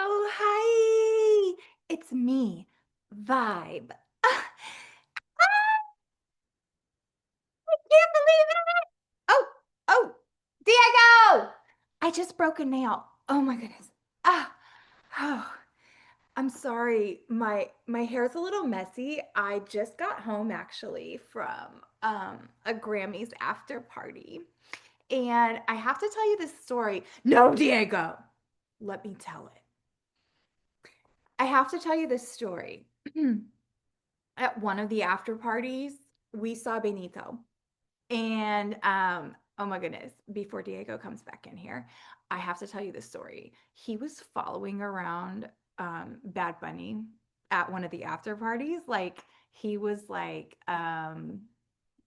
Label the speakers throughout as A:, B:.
A: Oh, hi. It's me, Vibe. I can't believe it. Oh, oh, Diego! I just broke a nail. Oh my goodness. Ah, oh, I'm sorry. My hair's a little messy. I just got home actually from a Grammys after party. And I have to tell you this story. No, Diego. Let me tell it. I have to tell you this story. At one of the after parties, we saw Benito. And oh my goodness, before Diego comes back in here, I have to tell you this story. He was following around Bad Bunny at one of the after parties. Like he was like a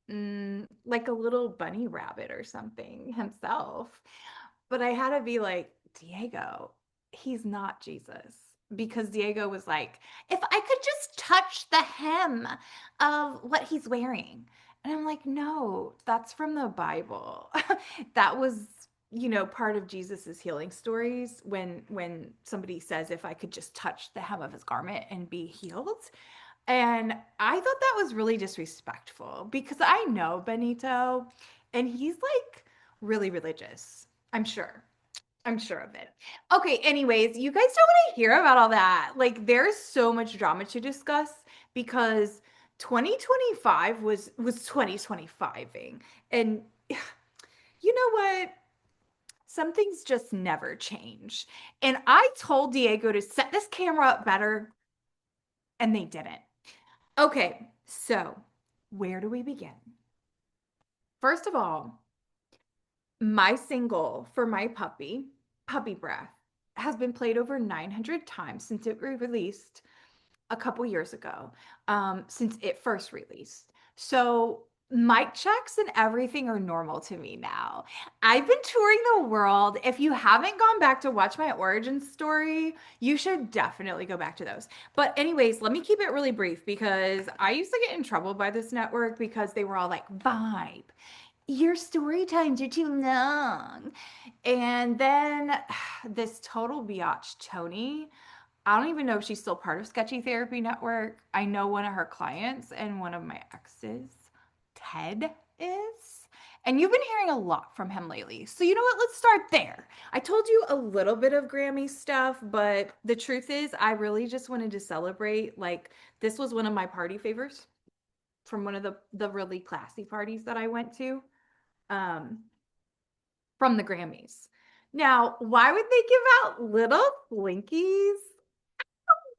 A: little bunny rabbit or something himself. But I had to be like, Diego, he's not Jesus. Because Diego was like, if I could just touch the hem of what he's wearing. And I'm like, no, that's from the Bible. That was, part of Jesus's healing stories when somebody says, if I could just touch the hem of his garment and be healed. And I thought that was really disrespectful because I know Benito and he's like really religious. I'm sure. I'm sure of it. Okay, anyways, you guys don't want to hear about all that. Like there's so much drama to discuss because 2025 was 2025ing. And you know what? Some things just never change. And I told Diego to set this camera up better and they didn't. Okay, so where do we begin? First of all, my single for my puppy, Puppy Breath, has been played over 900 times since it was released a couple years ago, since it first released. So mic checks and everything are normal to me now. I've been touring the world. If you haven't gone back to watch my origin story, you should definitely go back to those. But anyways, let me keep it really brief because I used to get in trouble by this network because they were all like, Vibe, your story times are too long. And then this total biatch, Tony, I don't even know if she's still part of Sketchy Therapy Network. I know one of her clients and one of my exes, Ted, is. And you've been hearing a lot from him lately. So, you know what? Let's start there. I told you a little bit of Grammy stuff, but the truth is, I really just wanted to celebrate. Like, this was one of my party favors from one of the really classy parties that I went to um, from the Grammys. Now, why would they give out little Blinkies?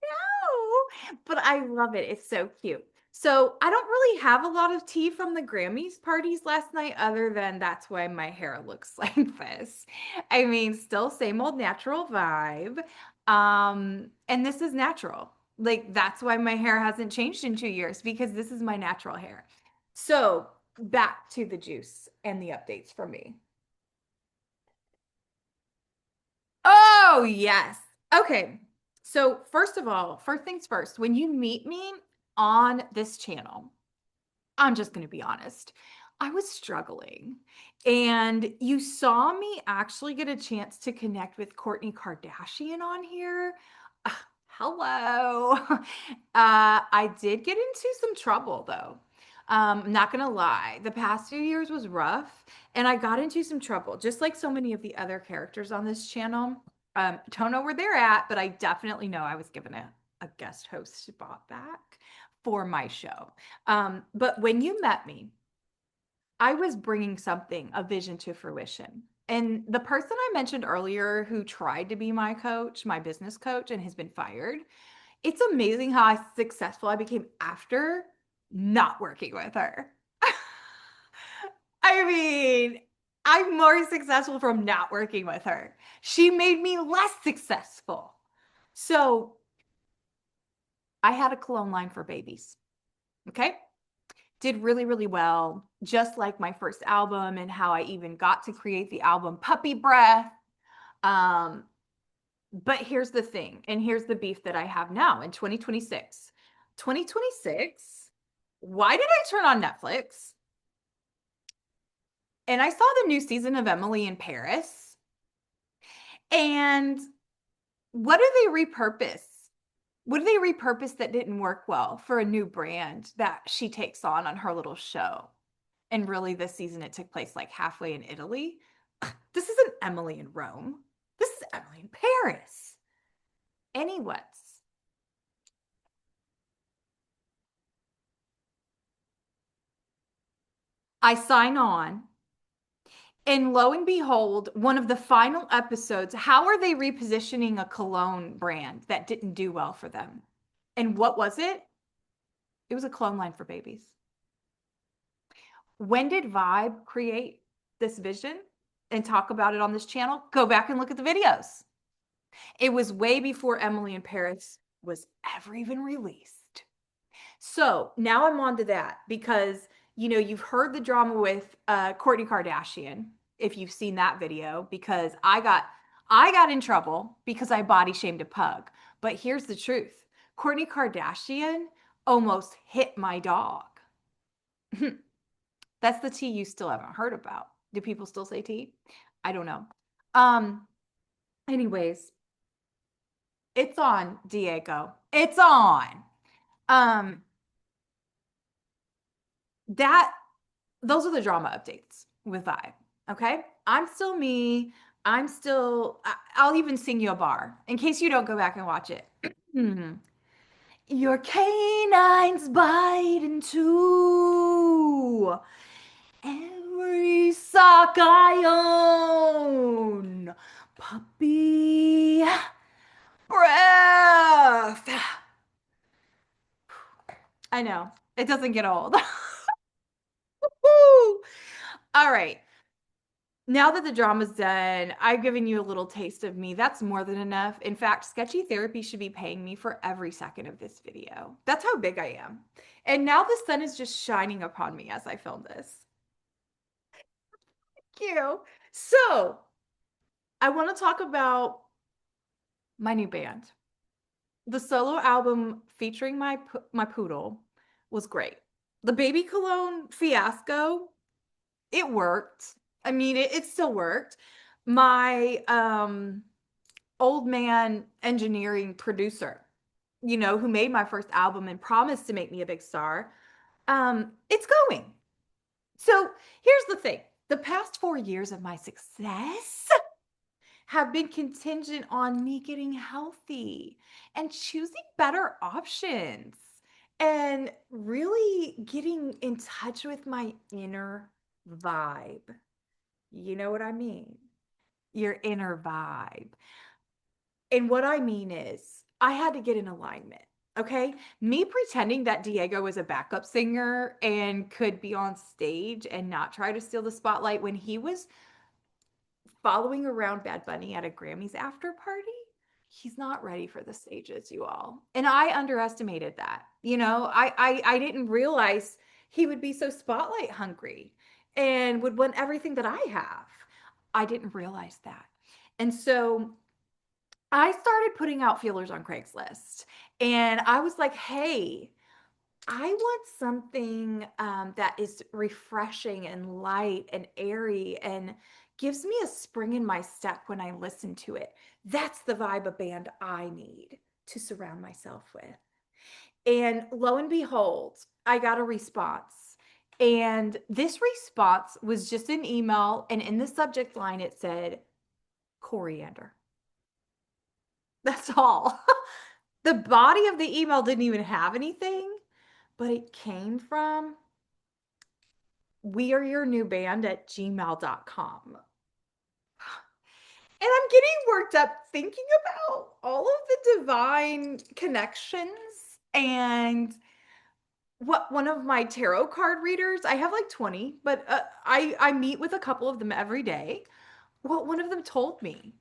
A: No, but I love it. It's so cute. So I don't really have a lot of tea from the Grammys parties last night, other than that's why my hair looks like this. I mean, still same old natural vibe. And this is natural. Like that's why my hair hasn't changed in 2 years because this is my natural hair. So back to the juice and the updates for me. Oh, yes. Okay. So, first of all, first things first, when you meet me on this channel, I'm just going to be honest. I was struggling. And you saw me actually get a chance to connect with Kourtney Kardashian on here. Hello. I did get into some trouble though. I'm not gonna lie, the past few years was rough, and I got into some trouble, just like so many of the other characters on this channel. Don't know where they're at, but I definitely know I was given a guest host spot back for my show. But when you met me, I was bringing something, a vision to fruition. And the person I mentioned earlier who tried to be my coach, my business coach, and has been fired, it's amazing how successful I became after not working with her. I mean, I'm more successful from not working with her. She made me less successful. So I had a cologne line for babies. Okay. Did really, really well, just like my first album and how I even got to create the album Puppy Breath. Um, but here's the thing, and here's the beef that I have now in 2026. 2026, why did I turn on Netflix? And I saw the new season of Emily in Paris. And what do they repurpose? What do they repurpose that didn't work well for a new brand that she takes on her little show? And really, this season it took place like halfway in Italy. This isn't Emily in Rome. This is Emily in Paris. Anyways, I sign on. And lo and behold, one of the final episodes, how are they repositioning a cologne brand that didn't do well for them? And what was it? It was a cologne line for babies. When did Vibe create this vision and talk about it on this channel? Go back and look at the videos. It was way before Emily in Paris was ever even released. So now I'm on to that because you've heard the drama with Kourtney Kardashian if you've seen that video because I got in trouble because I body shamed a pug. But here's the truth. Kourtney Kardashian almost hit my dog. That's the tea you still haven't heard about. Do people still say tea? I don't know. Um anyways, it's on, Diego. It's on. Um that those are the drama updates with Vibe. Okay. I'm still me. I'll even sing you a bar in case you don't go back and watch it. Your canines bite into every sock I own. Puppy breath. I know. It doesn't get old. All right. Now that the drama's done, I've given you a little taste of me. That's more than enough. In fact, Sketchy Therapy should be paying me for every second of this video. That's how big I am. And now the sun is just shining upon me as I film this. Thank you. So, I want to talk about my new band. The solo album featuring my poodle was great. The baby cologne fiasco, it worked. I mean, it still worked. My old man engineering producer, who made my first album and promised to make me a big star, it's going. So here's the thing. The past 4 years of my success have been contingent on me getting healthy and choosing better options and really getting in touch with my inner vibe. You know what I mean? Your inner vibe. And what I mean is, I had to get in alignment. Okay. Me pretending that Diego was a backup singer and could be on stage and not try to steal the spotlight when he was following around Bad Bunny at a Grammys after party. He's not ready for the stages, you all. And I underestimated that. I didn't realize he would be so spotlight hungry and would want everything that I have. I didn't realize that. And so I started putting out feelers on Craigslist and I was like, hey, I want something that is refreshing and light and airy and gives me a spring in my step when I listen to it. That's the vibe of band I need to surround myself with. And lo and behold, I got a response. And this response was just an email. And in the subject line, it said coriander. That's all. The body of the email didn't even have anything, but it came from we are your new band at gmail.com. And I'm getting worked up thinking about all of the divine connections and what one of my tarot card readers, I have like 20, but I meet with a couple of them every day. What one of them told me.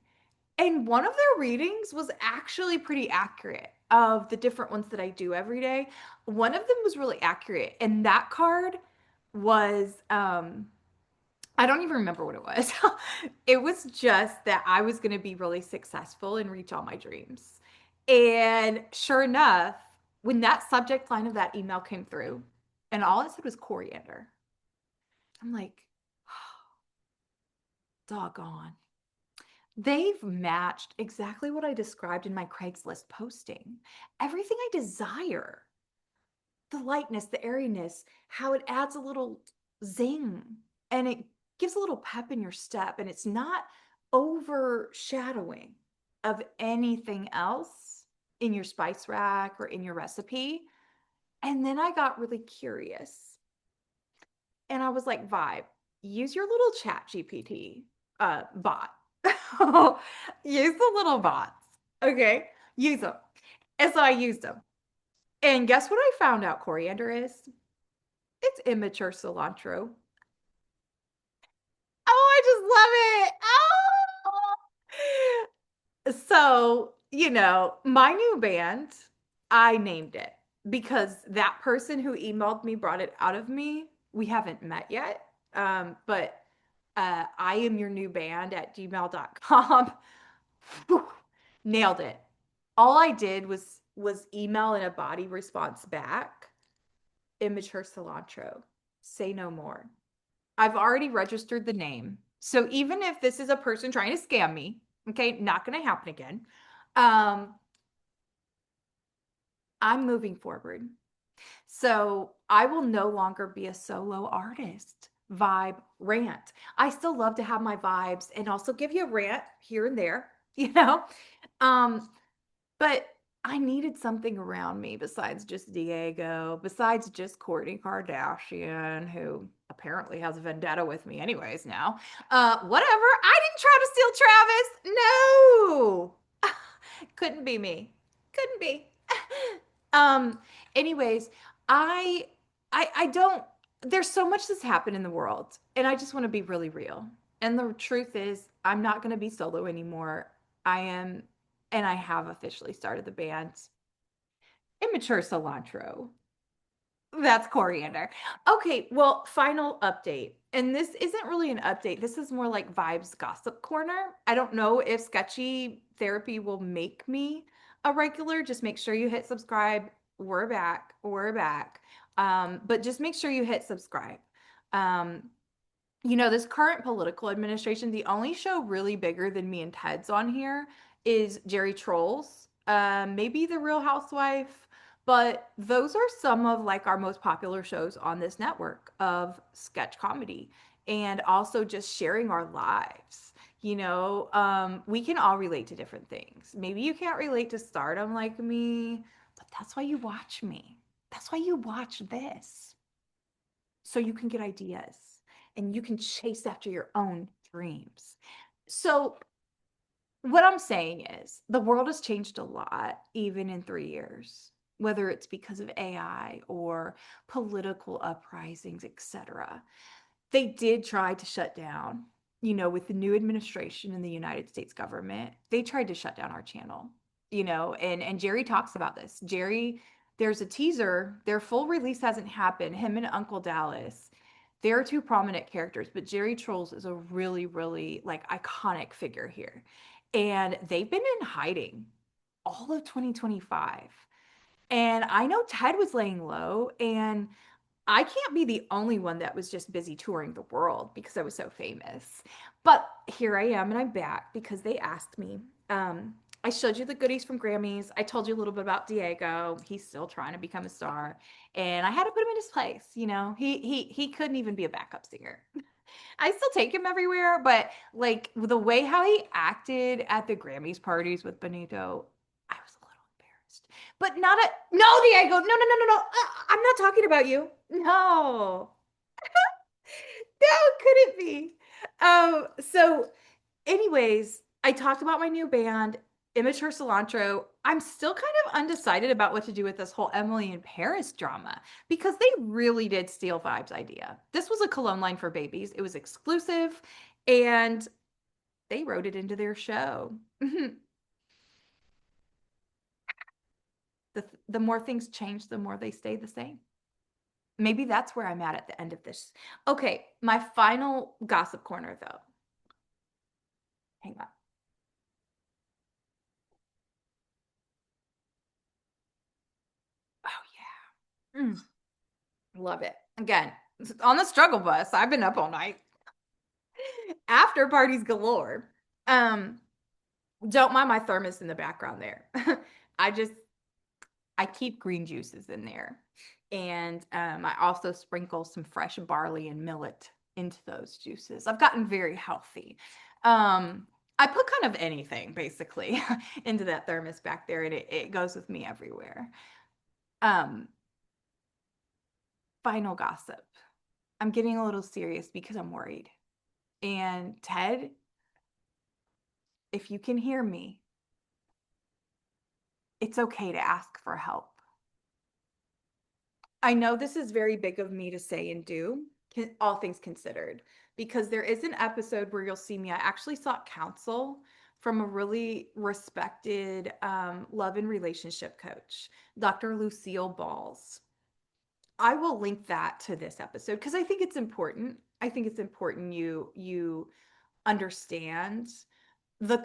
A: And one of their readings was actually pretty accurate of the different ones that I do every day. One of them was really accurate. And that card was I don't even remember what it was. It was just that I was going to be really successful and reach all my dreams. And sure enough, when that subject line of that email came through and all it said was coriander, I'm like, oh, doggone. They've matched exactly what I described in my Craigslist posting. Everything I desire, the lightness, the airiness, how it adds a little zing and it gives a little pep in your step, and it's not overshadowing of anything else in your spice rack or in your recipe. And then I got really curious and I was like, Vibe, use your little chat GPT bot. Use the little bots. Okay. Use them. And so I used them. And guess what I found out coriander is? It's immature cilantro. Oh, I just love it. Oh. So, my new band, I named it because that person who emailed me brought it out of me. We haven't met yet. But I am your new band at gmail.com. Nailed it. All I did was email in a body response back. Immature cilantro. Say no more. I've already registered the name. So even if this is a person trying to scam me, okay, not going to happen again. Um, I'm moving forward. So I will no longer be a solo artist. Vibe rant. I still love to have my vibes and also give you a rant here and there, you know? Um, But I needed something around me besides just Diego, besides just Kourtney Kardashian, who apparently has a vendetta with me anyways now. Whatever. I didn't try to steal Travis. No. Couldn't be me. Couldn't be. um, anyways, I I don't there's so much that's happened in the world, and I just want to be really real. And the truth is, I'm not going to be solo anymore. I am, and I have officially started the band Immature Cilantro. That's coriander. Okay, well, final update. And this isn't really an update. This is more like Vibes Gossip Corner. I don't know if Sketchy Therapy will make me a regular. Just make sure you hit subscribe. We're back. We're back. But just make sure you hit subscribe. Um, this current political administration, the only show really bigger than me and Ted's on here is Jerry Trolls, maybe The Real Housewife, but those are some of like our most popular shows on this network of sketch comedy and also just sharing our lives. We can all relate to different things. Maybe you can't relate to Stardom like me, but that's why you watch me. That's why you watch this so you can get ideas and you can chase after your own dreams. So, what I'm saying is, the world has changed a lot, even in 3 years, whether it's because of AI or political uprisings, etc. They did try to shut down, with the new administration in the United States government, they tried to shut down our channel, and Jerry talks about this. Jerry, there's a teaser, their full release hasn't happened. Him and Uncle Dallas, they're two prominent characters, but Jerry Trolls is a really, really like iconic figure here. And they've been in hiding all of 2025. And I know Ted was laying low, and I can't be the only one that was just busy touring the world because I was so famous. But here I am and I'm back because they asked me. I showed you the goodies from Grammys. I told you a little bit about Diego. He's still trying to become a star. And I had to put him in his place, He couldn't even be a backup singer. I still take him everywhere, but like the way how he acted at the Grammys parties with Benito, I was a little embarrassed. But not a no, Diego. No, no, no, no, no. I'm not talking about you. No. No, couldn't be. So anyways, I talked about my new band, Immature Cilantro. I'm still kind of undecided about what to do with this whole Emily in Paris drama because they really did steal Vibe's idea. This was a Cologne line for babies. It was exclusive and they wrote it into their show. The more things change, the more they stay the same. Maybe that's where I'm at the end of this. Okay, my final gossip corner though. Hang on. Oh yeah. Love it. Again, on the struggle bus, I've been up all night. After parties galore. Um, don't mind my thermos in the background there. I just I keep green juices in there. And I also sprinkle some fresh barley and millet into those juices. I've gotten very healthy. I put kind of anything basically into that thermos back there, and it goes with me everywhere. Um, Final gossip. I'm getting a little serious because I'm worried. And Ted, if you can hear me, it's okay to ask for help. I know this is very big of me to say and do, all things considered, because there is an episode where you'll see me. I actually sought counsel from a really respected love and relationship coach, Dr. Lucille Balls. I will link that to this episode because I think it's important. I think it's important you understand the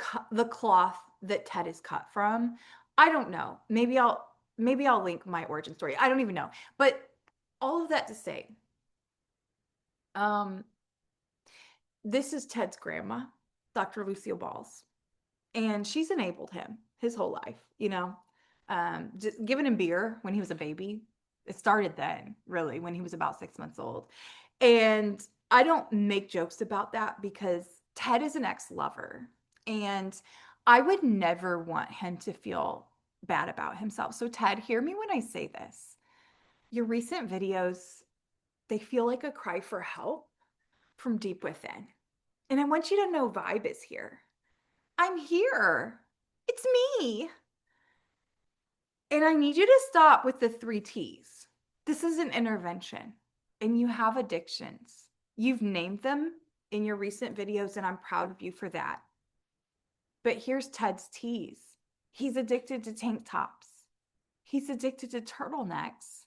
A: cloth that Ted is cut from. I don't know. Maybe I'll link my origin story. I don't even know. But all of that to say, um, this is Ted's grandma, Dr. Lucille Balls, and she's enabled him his whole life, just giving him beer when he was a baby. It started then, really, when he was about 6 months old. And I don't make jokes about that because Ted is an ex-lover. And I would never want him to feel bad about himself. So, Ted, hear me when I say this. Your recent videos, they feel like a cry for help from deep within. And I want you to know Vibe is here. I'm here. It's me. And I need you to stop with the three T's. This is an intervention, and you have addictions. You've named them in your recent videos, and I'm proud of you for that. But here's Ted's T's. He's addicted to tank tops. He's addicted to turtlenecks.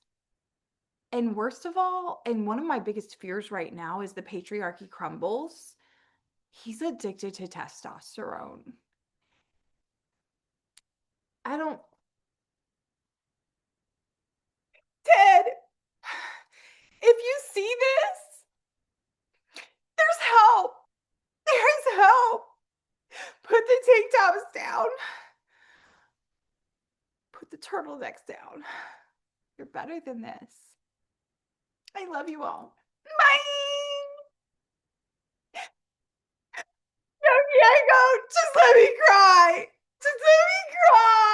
A: And worst of all, and one of my biggest fears right now is the patriarchy crumbles. He's addicted to testosterone. I don't, Ted, if you see this, there's help. There's help. Put the tank tops down. Put the turtlenecks down. You're better than this. I love you all. Bye. No, Diego, just let me cry. Just let me cry.